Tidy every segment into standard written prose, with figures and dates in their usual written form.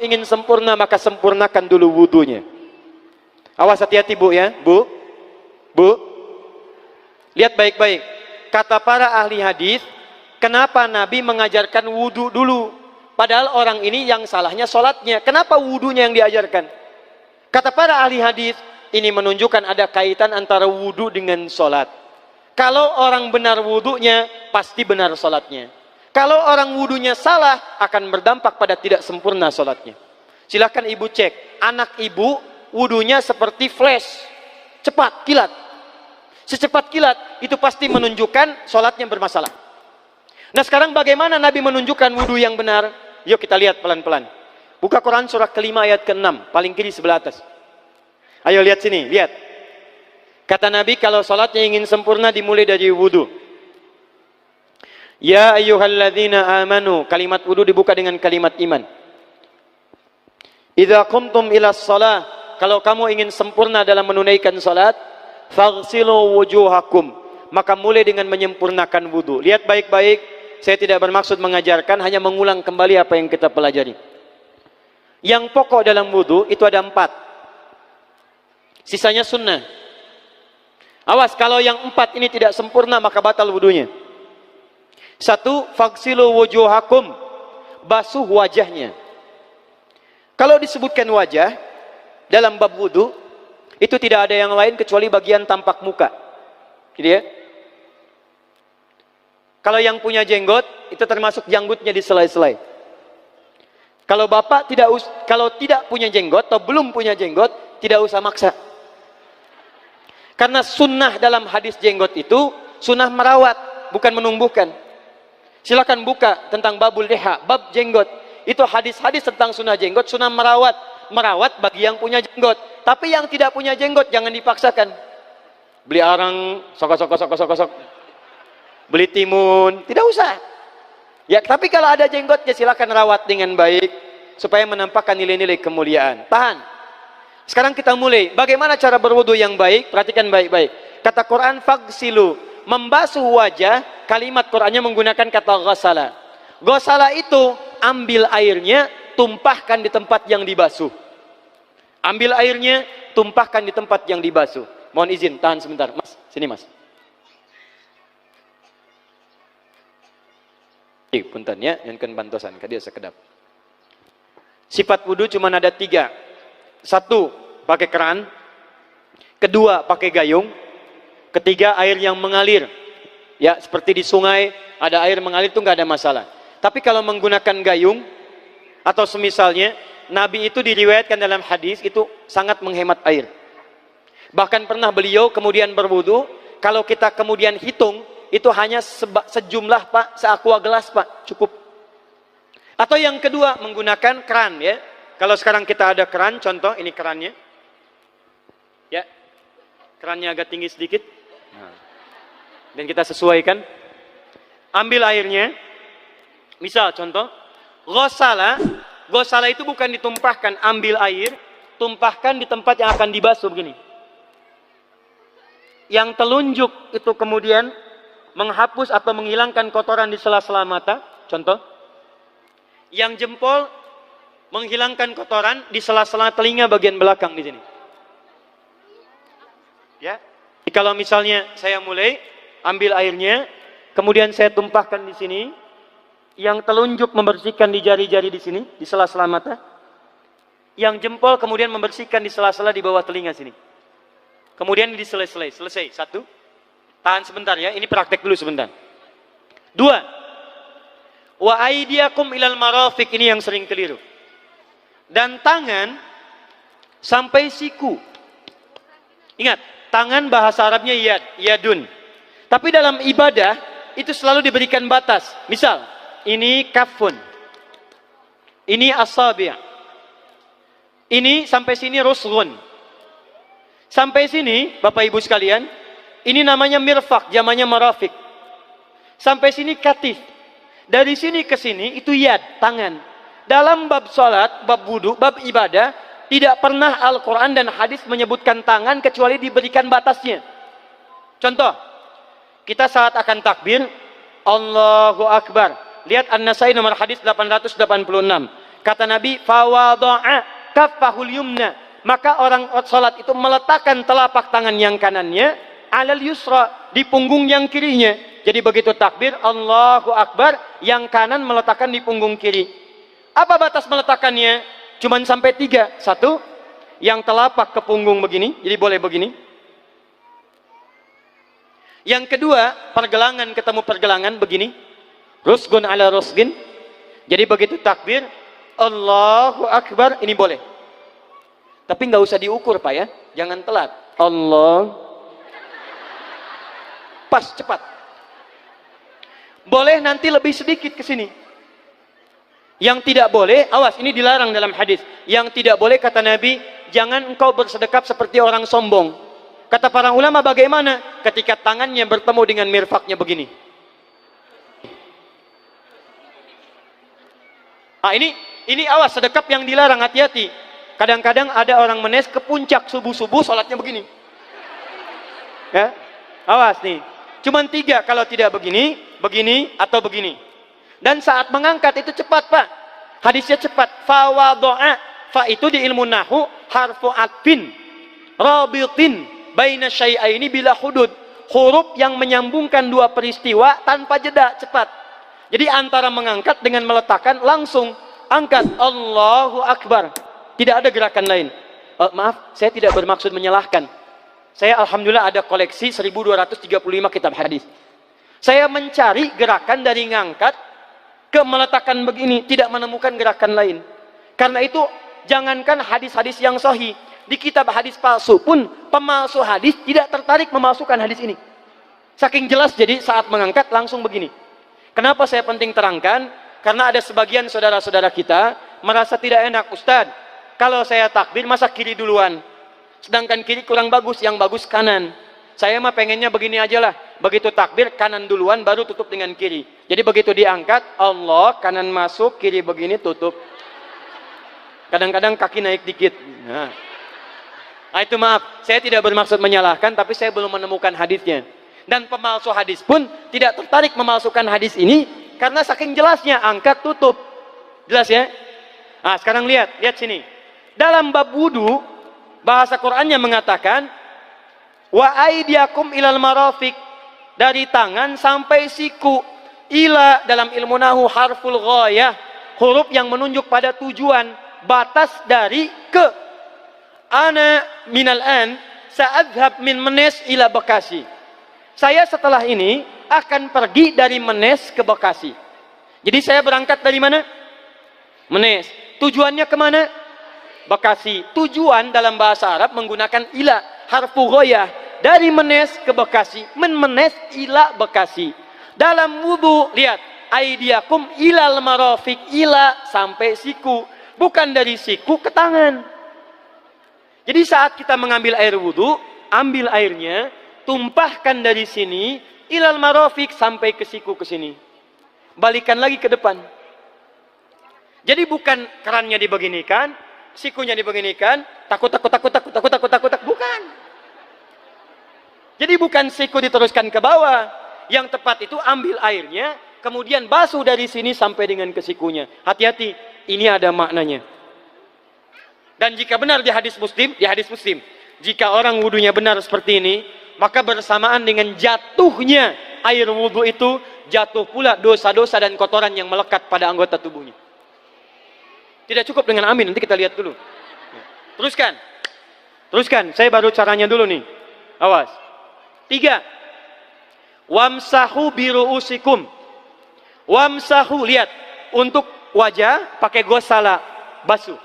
ingin sempurna maka sempurnakan dulu wudunya. Awas, hati-hati Bu ya, Bu. Lihat baik-baik. Kata para ahli hadis, kenapa Nabi mengajarkan wudu dulu? Padahal orang ini yang salahnya sholatnya. Kenapa wudunya yang diajarkan? Kata para ahli hadis, ini menunjukkan ada kaitan antara wudu dengan sholat. Kalau orang benar wudunya, pasti benar sholatnya. Kalau orang wudunya salah, akan berdampak pada tidak sempurna sholatnya. Silahkan ibu cek, anak ibu wudunya seperti flash, cepat, kilat. Secepat kilat, itu pasti menunjukkan sholatnya bermasalah. Nah sekarang bagaimana Nabi menunjukkan wudu yang benar? Yuk kita lihat pelan-pelan. Buka Quran surah kelima ayat ke-6, paling kiri sebelah atas. Ayo lihat sini, lihat. Kata Nabi, kalau sholatnya ingin sempurna dimulai dari wudu. Ya ayyuhalladzina amanu, kalimat wudu dibuka dengan kalimat iman. Idza qumtum ila shalah, kalau kamu ingin sempurna dalam menunaikan salat, faghsilu wujuhakum, maka mulai dengan menyempurnakan wudu. Lihat baik-baik, saya tidak bermaksud mengajarkan, hanya mengulang kembali apa yang kita pelajari. Yang pokok dalam wudu itu ada 4. Sisanya sunnah. Awas, kalau yang 4 ini tidak sempurna maka batal wudunya. 1, faghsilu wujuhakum, basuh wajahnya. Kalau disebutkan wajah dalam bab wudu, itu tidak ada yang lain kecuali bagian tampak muka. Gitu ya. Kalau yang punya jenggot, itu termasuk janggutnya di selai-selai. Kalau bapak kalau tidak punya jenggot atau belum punya jenggot, tidak usah maksa. Karena sunnah dalam hadis jenggot itu sunnah merawat, bukan menumbuhkan. Silakan buka tentang babul liha, bab jenggot. Itu hadis-hadis tentang sunnah jenggot, sunnah merawat bagi yang punya jenggot. Tapi yang tidak punya jenggot jangan dipaksakan. Beli arang, sok. Beli timun, tidak usah. Ya, tapi kalau ada jenggotnya silakan rawat dengan baik supaya menampakkan nilai-nilai kemuliaan. Tahan. Sekarang kita mulai. Bagaimana cara berwudu yang baik? Perhatikan baik-baik. Kata Quran faghsilu, membasuh wajah, kalimat Qurannya menggunakan kata ghasala. Ghasala itu ambil airnya, tumpahkan di tempat yang dibasuh. Ambil airnya, tumpahkan di tempat yang dibasuh. Mohon izin, tahan sebentar. Mas, sini mas. Punten ya, yang kan bantosan, dia sekedap. Sifat wudu cuma ada 3. 1, pakai keran. 2, pakai gayung. 3, air yang mengalir. Ya, seperti di sungai, ada air mengalir itu nggak ada masalah. Tapi kalau menggunakan gayung, atau semisalnya, Nabi itu diriwayatkan dalam hadis, itu sangat menghemat air. Bahkan pernah beliau kemudian berwudu, kalau kita kemudian hitung, itu hanya sejumlah Pak, seaqua gelas Pak, cukup. Atau yang kedua, menggunakan keran ya. Kalau sekarang kita ada keran, contoh ini kerannya. Ya, kerannya agak tinggi sedikit. Dan kita sesuaikan. Ambil airnya. Misal contoh, ghasala itu bukan ditumpahkan, ambil air, tumpahkan di tempat yang akan dibasuh begini. Yang telunjuk itu kemudian menghapus atau menghilangkan kotoran di sela-sela mata, contoh. Yang jempol menghilangkan kotoran di sela-sela telinga bagian belakang di sini. Ya. Kalau misalnya saya mulai ambil airnya, kemudian saya tumpahkan di sini, yang telunjuk membersihkan di jari-jari di sini, di sela-sela mata. Yang jempol kemudian membersihkan di sela-sela di bawah telinga sini. Kemudian di selesai. 1. Tahan sebentar ya, ini praktek dulu sebentar. 2. Wa aidiakum ilal marafiq, ini yang sering keliru. Dan tangan sampai siku. Ingat, tangan bahasa Arabnya yadun. Tapi dalam ibadah itu selalu diberikan batas. Misal, ini kafun. Ini asabi'. Ini sampai sini ruslun. Sampai sini, Bapak Ibu sekalian, ini namanya mirfaq, jamannya marafiq. Sampai sini katif. Dari sini ke sini itu yad, tangan. Dalam bab salat, bab wudu, bab ibadah, tidak pernah Al-Quran dan hadis menyebutkan tangan kecuali diberikan batasnya. Contoh, kita saat akan takbir, Allahu Akbar. Lihat An-Nasai nomor hadis 886. Kata Nabi, fawadha'a kaffahul yumna. Maka orang salat itu meletakkan telapak tangan yang kanannya alal yusra, di punggung yang kirinya. Jadi begitu takbir Allahu Akbar, yang kanan meletakkan di punggung kiri. Apa batas meletakkannya? Cuman sampai 3. 1, yang telapak ke punggung begini, jadi boleh begini. Yang kedua, pergelangan ketemu pergelangan begini. Rusgun ala rusgin. Jadi begitu takbir Allahu Akbar, ini boleh. Tapi nggak usah diukur Pak ya, jangan telat. Allah. Pas, cepat. Boleh nanti lebih sedikit ke sini. Yang tidak boleh, awas, ini dilarang dalam hadis. Yang tidak boleh kata Nabi, jangan engkau bersedekap seperti orang sombong. Kata para ulama bagaimana? Ketika tangannya bertemu dengan mirfaknya begini. Ah, ini awas, sedekap yang dilarang, hati-hati. Kadang-kadang ada orang menes ke puncak subuh-subuh sholatnya begini. Ya, awas nih. Cuman 3, kalau tidak begini, begini, atau begini. Dan saat mengangkat itu cepat Pak. Hadisnya cepat. Fawadha'a. Fa itu di ilmu nahu harfu atfin rabitin baina syai'aini bila hudud. Huruf yang menyambungkan dua peristiwa tanpa jeda, cepat. Jadi antara mengangkat dengan meletakkan, langsung angkat Allahu Akbar. Tidak ada gerakan lain. Maaf, saya tidak bermaksud menyalahkan. Saya alhamdulillah ada koleksi 1235 kitab hadis. Saya mencari gerakan dari ngangkat ke meletakkan begini, tidak menemukan gerakan lain. Karena itu jangankan hadis-hadis yang sahih, di kitab hadis palsu pun pemalsu hadis tidak tertarik memalsukan hadis ini. Saking jelas, jadi saat mengangkat langsung begini. Kenapa saya penting terangkan? Karena ada sebagian saudara-saudara kita merasa tidak enak, Ustadz, kalau saya takbir masa kiri duluan, sedangkan kiri kurang bagus, yang bagus kanan. Saya mah pengennya begini aja lah, begitu takbir kanan duluan baru tutup dengan kiri. Jadi begitu diangkat Allah, kanan masuk, kiri begini tutup. Kadang-kadang kaki naik dikit. Nah, itu maaf, saya tidak bermaksud menyalahkan, tapi saya belum menemukan hadisnya. Dan pemalsu hadis pun tidak tertarik memalsukan hadis ini karena saking jelasnya, angkat tutup. Jelas ya? Nah, sekarang lihat sini. Dalam bab wudu, bahasa Qur'annya mengatakan wa aidiakum ilal marafiq, dari tangan sampai siku. Ila dalam ilmu nahu harful ghayah, huruf yang menunjuk pada tujuan, batas dari ke. Ana minal an sa'adhab min Menes ila Bekasi. Saya setelah ini akan pergi dari Menes ke Bekasi. Jadi saya berangkat dari mana? Menes. Tujuannya kemana? Bekasi. Tujuan dalam bahasa Arab menggunakan ila, harfu ghayah. Dari Menes ke Bekasi. Menes ila Bekasi. Dalam wudu, lihat. Aidiakum ilal marafiq, ila sampai siku. Bukan dari siku ke tangan. Jadi saat kita mengambil air wudu, ambil airnya, tumpahkan dari sini, ilal marafiq sampai ke siku ke sini. Balikan lagi ke depan. Jadi bukan kerannya dibeginikan, sikunya dibeginikan, takut, bukan. Jadi bukan siku diteruskan ke bawah. Yang tepat itu ambil airnya, kemudian basuh dari sini sampai dengan ke sikunya. Hati-hati, ini ada maknanya. Dan jika benar di hadis Muslim, jika orang wudunya benar seperti ini, maka bersamaan dengan jatuhnya air wudu itu, jatuh pula dosa-dosa dan kotoran yang melekat pada anggota tubuhnya. Tidak cukup dengan amin, nanti kita lihat dulu. Teruskan, saya baru caranya dulu nih. Awas. 3. Wamsahu biru'usikum. Wamsahu, lihat. Untuk wajah pakai gosala, basuh.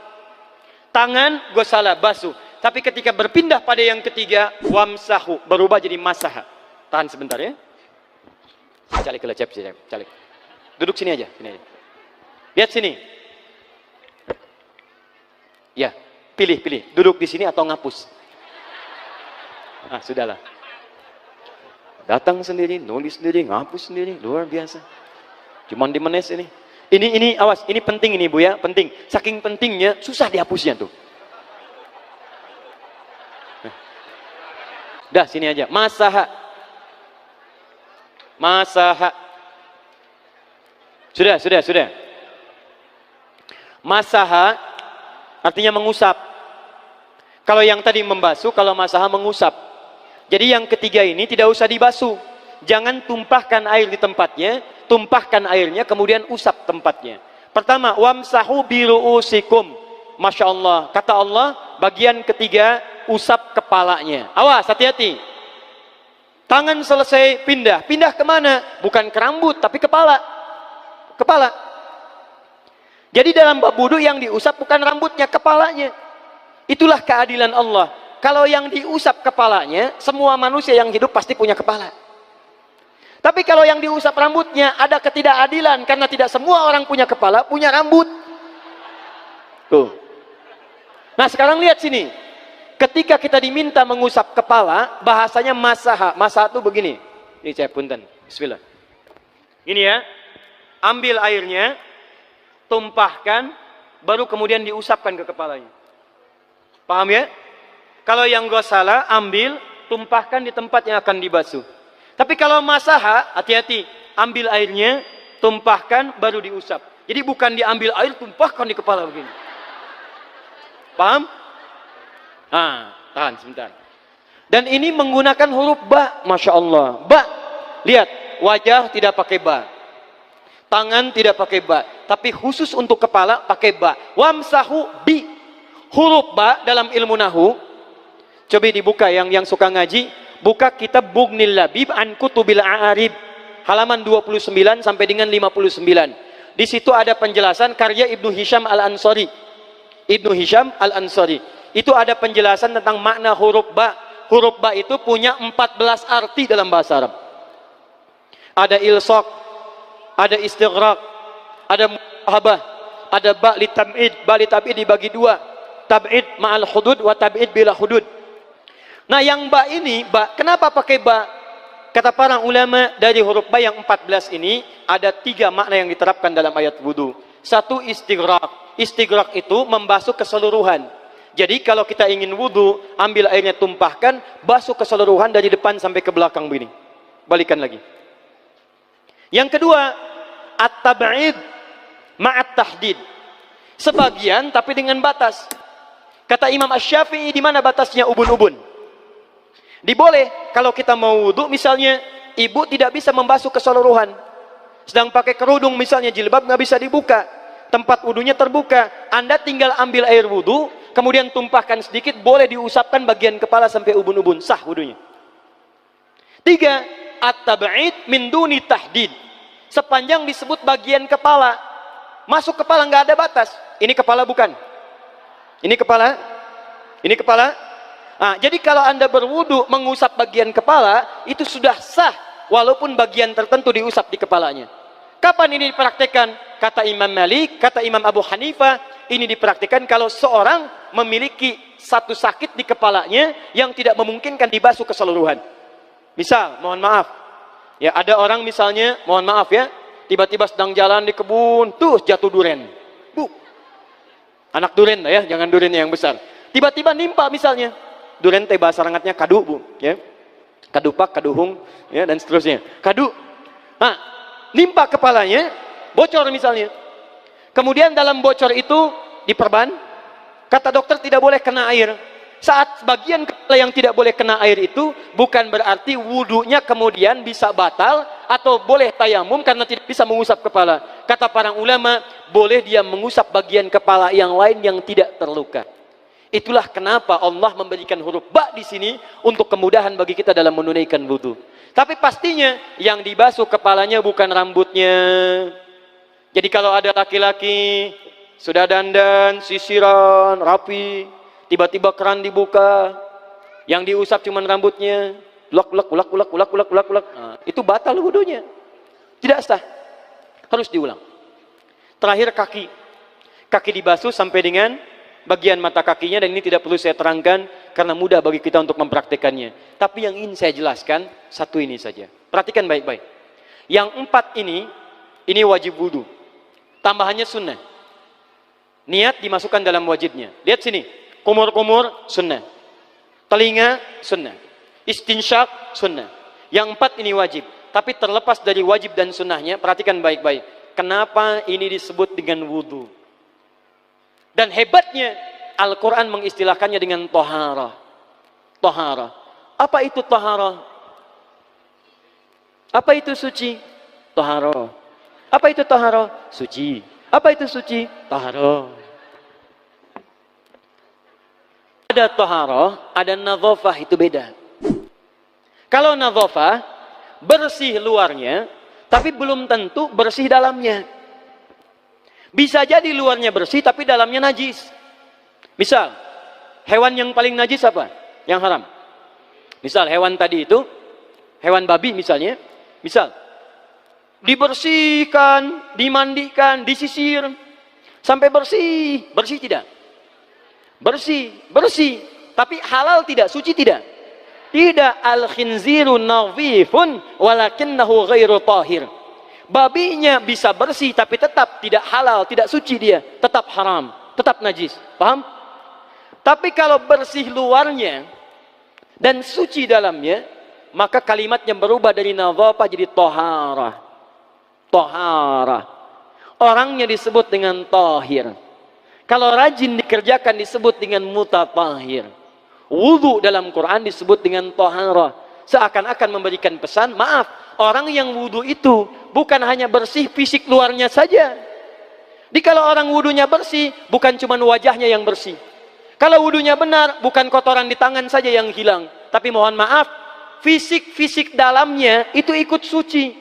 Tangan gosala, basuh. Tapi ketika berpindah pada yang ketiga, wamsahu, berubah jadi masaha. Tahan sebentar ya. Calik. Duduk sini aja. Lihat sini. Ya, pilih. Duduk di sini atau ngapus. Ah, sudahlah. Datang sendiri, nulis sendiri, ngapus sendiri, luar biasa. Cuman di Menes ini. Ini awas, ini penting ini Bu ya, penting. Saking pentingnya susah dihapusnya tuh. Dah sini aja. Masaha. Sudah. Masaha artinya mengusap. Kalau yang tadi membasuh, kalau masaha mengusap. Jadi yang ketiga ini tidak usah dibasuh. Jangan tumpahkan air di tempatnya, tumpahkan airnya kemudian usap tempatnya. Pertama, wamsahu biru'usikum. Masya Allah, kata Allah, bagian ketiga usap kepalanya. Awas, hati-hati. Tangan selesai pindah. Pindah kemana? Bukan ke rambut, tapi kepala. Kepala. Jadi dalam bab wudu yang diusap bukan rambutnya, kepalanya. Itulah keadilan Allah. Kalau yang diusap kepalanya, semua manusia yang hidup pasti punya kepala. Tapi kalau yang diusap rambutnya, ada ketidakadilan. Karena tidak semua orang punya kepala, punya rambut. Tuh. Nah sekarang lihat sini. Ketika kita diminta mengusap kepala, bahasanya masaha. Masaha itu begini. Ini saya punten. Bismillah. Ini ya. Ambil airnya, tumpahkan, baru kemudian diusapkan ke kepalanya. Paham ya? Kalau yang gosala, ambil, tumpahkan di tempat yang akan dibasuh. Tapi kalau masaha, hati-hati. Ambil airnya, tumpahkan, baru diusap. Jadi bukan diambil air, tumpahkan di kepala begini. Paham? Nah, tahan sebentar. Dan ini menggunakan huruf ba, Masya Allah. Ba, lihat, wajah tidak pakai ba. Tangan tidak pakai ba. Tapi khusus untuk kepala, pakai ba. Wamsahu bi. Huruf ba dalam ilmu nahu, coba dibuka yang suka ngaji, buka kitab Bughnil Labib an Kutubil A'arib, halaman 29 sampai dengan 59. Di situ ada penjelasan karya Ibnu Hisham Al-Ansari. Ibnu Hisham Al-Ansari. Itu ada penjelasan tentang makna huruf ba. Huruf ba itu punya 14 arti dalam bahasa Arab. Ada ilsaq, ada istighraq, ada muhabah, ada ba li tab'id. Ba li tab'id dibagi dua. Tab'id ma'al hudud wa tab'id bila hudud. Nah yang ba ini, ba, kenapa pakai ba? Kata para ulama, dari huruf ba yang 14 ini ada 3 makna yang diterapkan dalam ayat wudu. Satu, istighraq. Istighraq itu membasuh keseluruhan. Jadi kalau kita ingin wudu, ambil airnya, tumpahkan, basuh keseluruhan dari depan sampai ke belakang begini. Balikan lagi. Yang kedua, at-tab'id ma'at tahdid. Sebagian tapi dengan batas. Kata Imam Asy-Syafi'i, di mana batasnya ubun-ubun? Diboleh kalau kita mau wudu, misalnya ibu tidak bisa membasuh keseluruhan, sedang pakai kerudung misalnya, jilbab nggak bisa dibuka, tempat wudunya terbuka, Anda tinggal ambil air wudu, kemudian tumpahkan sedikit, boleh diusapkan bagian kepala sampai ubun-ubun, sah wudunya. 3, at-tab'id min duni tahdid. Sepanjang disebut bagian kepala, masuk kepala nggak ada batas. Ini kepala bukan? Ini kepala? Ini kepala? Nah, jadi kalau Anda berwudu mengusap bagian kepala, itu sudah sah walaupun bagian tertentu diusap di kepalanya. Kapan ini dipraktikkan? Kata Imam Malik, kata Imam Abu Hanifah, ini dipraktikkan kalau seorang memiliki satu sakit di kepalanya yang tidak memungkinkan dibasuh keseluruhan. Misal, mohon maaf, ya ada orang misalnya, mohon maaf ya, tiba-tiba sedang jalan di kebun, tuh jatuh duren. Anak duren ya, jangan durennya yang besar. Tiba-tiba nimpa misalnya. Duren teh bahasa rangatnya kadu, Bu, ya. Kadupak, kaduhung, ya, dan seterusnya. Kadu. Nah, nimpa kepalanya, bocor misalnya. Kemudian dalam bocor itu diperban, kata dokter tidak boleh kena air. Saat bagian kepala yang tidak boleh kena air itu, bukan berarti wudunya kemudian bisa batal atau boleh tayamum karena tidak bisa mengusap kepala. Kata para ulama, boleh dia mengusap bagian kepala yang lain yang tidak terluka. Itulah kenapa Allah memberikan huruf ba di sini untuk kemudahan bagi kita dalam menunaikan wudu. Tapi pastinya yang dibasuh kepalanya bukan rambutnya. Jadi kalau ada laki-laki sudah dandan, sisiran, rapi, tiba-tiba keran dibuka, yang diusap cuma rambutnya, ulak. Nah, itu batal wudunya. Tidak sah. Harus diulang. Terakhir kaki. Kaki dibasuh sampai dengan bagian mata kakinya, dan ini tidak perlu saya terangkan karena mudah bagi kita untuk mempraktekannya. Tapi yang ingin saya jelaskan satu ini saja. Perhatikan baik-baik. Yang 4 ini wajib wudu. Tambahannya sunnah. Niat dimasukkan dalam wajibnya. Lihat sini. Kumur-kumur sunnah. Telinga sunnah. Istinsyak sunnah. Yang 4 ini wajib. Tapi terlepas dari wajib dan sunnahnya, perhatikan baik-baik. Kenapa ini disebut dengan wudu? Dan hebatnya Al-Quran mengistilahkannya dengan toharah. Toharah. Apa itu toharah? Apa itu suci? Toharah. Apa itu toharah? Suci. Apa itu suci? Toharah. Ada toharah, ada nadhafah, itu beda. Kalau nadhafah, bersih luarnya, tapi belum tentu bersih dalamnya. Bisa jadi luarnya bersih, tapi dalamnya najis. Misal, hewan yang paling najis apa? Yang haram. Misal, hewan tadi itu, hewan babi misalnya, misal, dibersihkan, dimandikan, disisir, sampai bersih. Bersih tidak? Bersih, bersih. Tapi halal tidak? Suci tidak? Tidak. Al-khinziru nadhifun walakinnahu ghairu tahir. Babinya bisa bersih tapi tetap tidak halal, tidak suci dia, tetap haram, tetap najis. Paham? Tapi kalau bersih luarnya dan suci dalamnya, maka kalimatnya berubah dari nadhafah jadi toharah. Toharah. Orangnya disebut dengan tahir. Kalau rajin dikerjakan disebut dengan mutatahhir. Wudu dalam Quran disebut dengan toharah. Seakan-akan memberikan pesan, maaf, orang yang wudu itu bukan hanya bersih fisik luarnya saja. Jadi kalau orang wudunya bersih, bukan cuma wajahnya yang bersih. Kalau wudunya benar, bukan kotoran di tangan saja yang hilang. Tapi mohon maaf, fisik-fisik dalamnya itu ikut suci.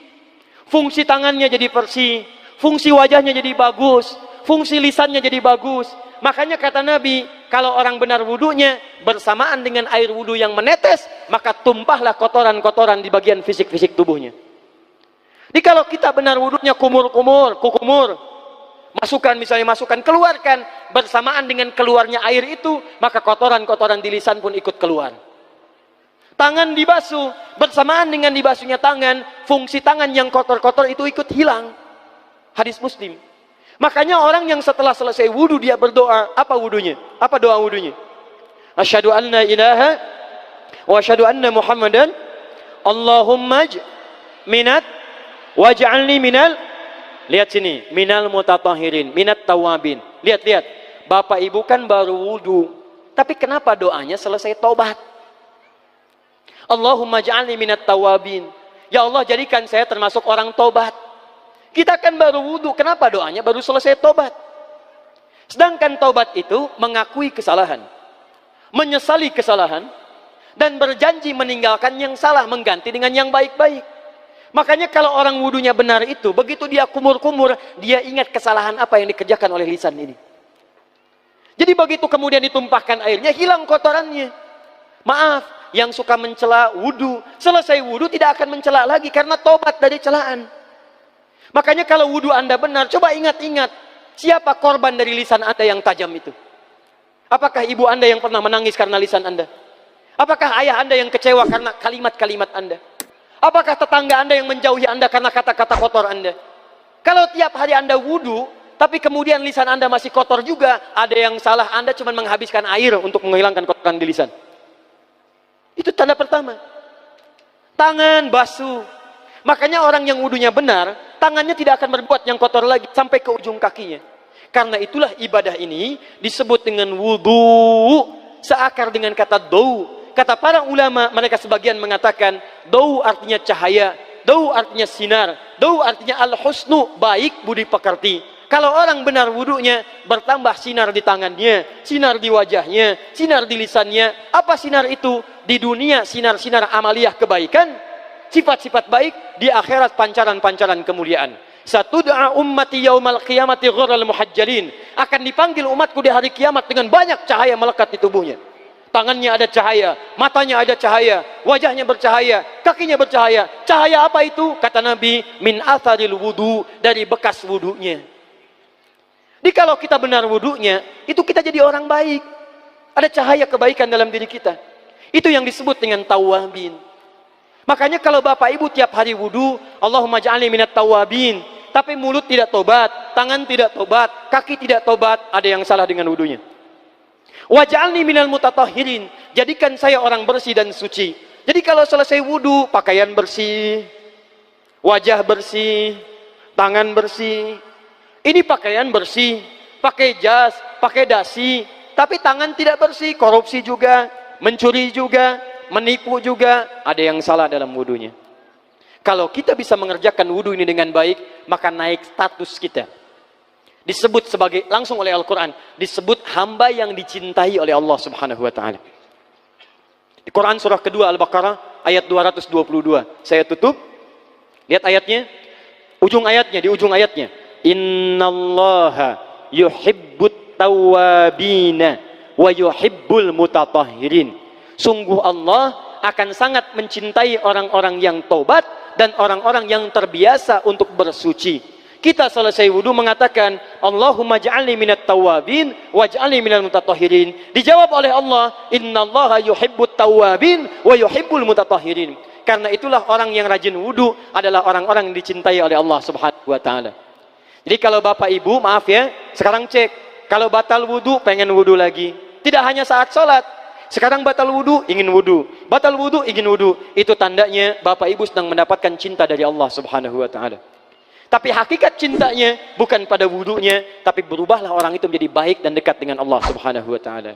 Fungsi tangannya jadi bersih, fungsi wajahnya jadi bagus, fungsi lisannya jadi bagus. Makanya kata Nabi, kalau orang benar wudunya bersamaan dengan air wudu yang menetes, maka tumpahlah kotoran-kotoran di bagian fisik-fisik tubuhnya. Jadi kalau kita benar wudunya kumur-kumur, kukumur, masukkan misalnya, masukkan, keluarkan, bersamaan dengan keluarnya air itu, maka kotoran-kotoran di lisan pun ikut keluar. Tangan dibasuh, bersamaan dengan dibasuhnya tangan, fungsi tangan yang kotor-kotor itu ikut hilang. Hadis Muslim. Makanya orang yang setelah selesai wudu dia berdoa, apa wudunya? Apa doa wudunya? Asyhadu anna ilaha wa asyhadu anna Muhammadan Allahumma minat waj'alni minal, lihat sini, minal mutatahhirin, minat tawabin. Lihat. Bapak Ibu kan baru wudu, tapi kenapa doanya selesai taubat? Allahumma ja'alni minat tawabin. Ya Allah, jadikan saya termasuk orang taubat. Kita kan baru wudu, kenapa doanya baru selesai tobat? Sedangkan tobat itu mengakui kesalahan, menyesali kesalahan, dan berjanji meninggalkan yang salah, mengganti dengan yang baik-baik. Makanya kalau orang wudunya benar itu, begitu dia kumur-kumur, dia ingat kesalahan apa yang dikerjakan oleh lisan ini. Jadi begitu kemudian ditumpahkan airnya, hilang kotorannya. Maaf, yang suka mencela wudu, selesai wudu tidak akan mencela lagi karena tobat dari celaan. Makanya kalau wudu Anda benar, coba ingat-ingat, siapa korban dari lisan Anda yang tajam itu? Apakah ibu Anda yang pernah menangis karena lisan Anda? Apakah ayah Anda yang kecewa karena kalimat-kalimat Anda? Apakah tetangga Anda yang menjauhi Anda karena kata-kata kotor Anda? Kalau tiap hari Anda wudu, tapi kemudian lisan Anda masih kotor juga, ada yang salah, Anda cuma menghabiskan air untuk menghilangkan kotoran di lisan. Itu tanda pertama. Tangan basuh. Makanya orang yang wudunya benar, tangannya tidak akan berbuat yang kotor lagi sampai ke ujung kakinya. Karena itulah ibadah ini disebut dengan wudu, seakar dengan kata dau. Kata para ulama, mereka sebagian mengatakan dau artinya cahaya, dau artinya sinar, dau artinya al-husnu, baik budi pekerti. Kalau orang benar wudunya, bertambah sinar di tangannya, sinar di wajahnya, sinar di lisannya. Apa sinar itu? Di dunia sinar-sinar amaliyah kebaikan, sifat-sifat baik, di akhirat pancaran-pancaran kemuliaan. Satud'a ummati yaumal qiyamati ghurral muhajjalin. Akan dipanggil umatku di hari kiamat dengan banyak cahaya melekat di tubuhnya. Tangannya ada cahaya, matanya ada cahaya, wajahnya bercahaya, kakinya bercahaya. Cahaya apa itu? Kata Nabi, min atharil wudu, dari bekas wudunya. Jadi kalau kita benar wudunya, itu kita jadi orang baik. Ada cahaya kebaikan dalam diri kita. Itu yang disebut dengan tawabin. Makanya kalau Bapak Ibu tiap hari wudu, Allahumma ja'alni minat tawabin, tapi mulut tidak tobat, tangan tidak tobat, kaki tidak tobat, ada yang salah dengan wudunya. Waj'alni minal mutatahhirin, jadikan saya orang bersih dan suci. Jadi kalau selesai wudu, pakaian bersih, wajah bersih, tangan bersih. Ini pakaian bersih, pakai jas, pakai dasi, tapi tangan tidak bersih, korupsi juga, mencuri juga, menipu juga, ada yang salah dalam wudunya. Kalau kita bisa mengerjakan wudu ini dengan baik, maka naik status kita. Disebut sebagai, langsung oleh Al-Quran, disebut hamba yang dicintai oleh Allah subhanahu wa ta'ala. Di Quran surah kedua Al-Baqarah ayat 222. Saya tutup. Lihat ayatnya. Di ujung ayatnya. Innallaha yuhibbut tawwabina wa yuhibbul mutatahhirin. Sungguh Allah akan sangat mencintai orang-orang yang tobat dan orang-orang yang terbiasa untuk bersuci. Kita selesai wudu mengatakan, Allahumma ja'alni minat tawabin waj'alni minal mutatahhirin. Dijawab oleh Allah, innallaha yuhibbut tawabin wa yuhibbul mutatahhirin. Karena itulah orang yang rajin wudu adalah orang-orang yang dicintai oleh Allah subhanahu wa ta'ala. Jadi kalau bapak ibu, maaf ya, sekarang cek. Kalau batal wudu, pengen wudu lagi. Tidak hanya saat sholat. Sekarang batal wudu, ingin wudu. Batal wudu, ingin wudu. Itu tandanya bapak ibu sedang mendapatkan cinta dari Allah subhanahu wa ta'ala. Tapi hakikat cintanya bukan pada wudunya, tapi berubahlah orang itu menjadi baik dan dekat dengan Allah subhanahu wa ta'ala.